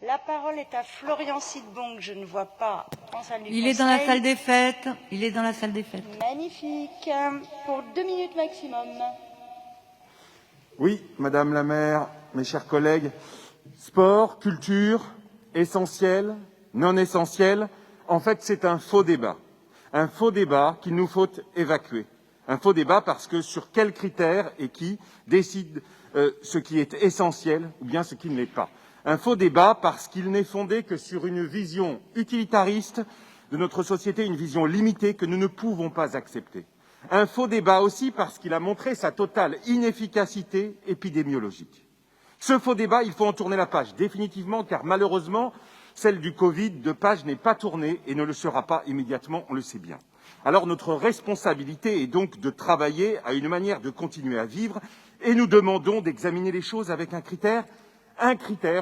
La parole est à Florian Sidbon, que je ne vois pas en salle du Conseil. Il est dans la salle des fêtes. Il est dans la salle des fêtes. Magnifique. Pour 2 minutes maximum. Oui, Madame la maire, mes chers collègues, sport, culture, essentiel, non essentiel, en fait c'est un faux débat qu'il nous faut évacuer. Un faux débat parce que sur quels critères et qui décide ce qui est essentiel ou bien ce qui ne l'est pas. Un faux débat parce qu'il n'est fondé que sur une vision utilitariste de notre société, une vision limitée que nous ne pouvons pas accepter. Un faux débat aussi parce qu'il a montré sa totale inefficacité épidémiologique. Ce faux débat, il faut en tourner la page définitivement, car malheureusement, celle du Covid, de page n'est pas tournée et ne le sera pas immédiatement, on le sait bien. Alors notre responsabilité est donc de travailler à une manière de continuer à vivre et nous demandons d'examiner les choses avec un critère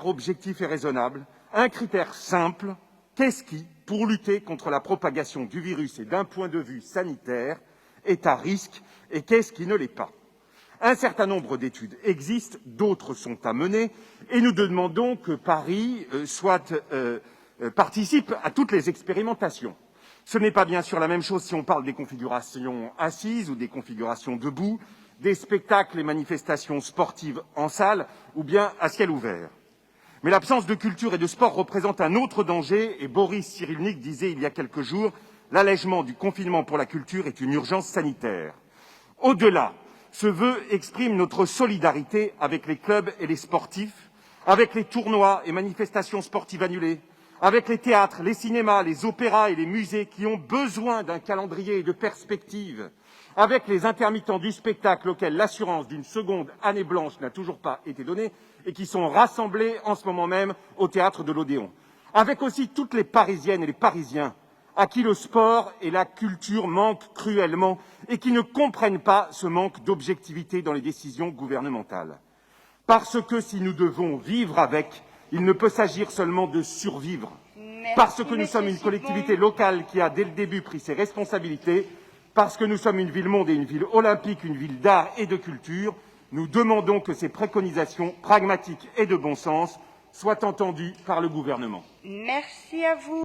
objectif et raisonnable, un critère simple. Qu'est-ce qui, pour lutter contre la propagation du virus et d'un point de vue sanitaire, est à risque et qu'est-ce qui ne l'est pas? Un certain nombre d'études existent, d'autres sont à mener et nous demandons que Paris participe à toutes les expérimentations. Ce n'est pas bien sûr la même chose si on parle des configurations assises ou des configurations debout, des spectacles et manifestations sportives en salle ou bien à ciel ouvert. Mais l'absence de culture et de sport représente un autre danger et Boris Cyrulnik disait il y a quelques jours « L'allègement du confinement pour la culture est une urgence sanitaire ». Au-delà, ce vœu exprime notre solidarité avec les clubs et les sportifs, avec les tournois et manifestations sportives annulées, avec les théâtres, les cinémas, les opéras et les musées qui ont besoin d'un calendrier et de perspectives, avec les intermittents du spectacle auxquels l'assurance d'une seconde année blanche n'a toujours pas été donnée et qui sont rassemblés en ce moment même au théâtre de l'Odéon, avec aussi toutes les Parisiennes et les Parisiens à qui le sport et la culture manquent cruellement et qui ne comprennent pas ce manque d'objectivité dans les décisions gouvernementales. Parce que si nous devons vivre avec, il ne peut s'agir seulement de survivre. Parce que nous sommes une collectivité locale qui a dès le début pris ses responsabilités, parce que nous sommes une ville-monde et une ville olympique, une ville d'art et de culture, nous demandons que ces préconisations pragmatiques et de bon sens soient entendues par le gouvernement. Merci à vous.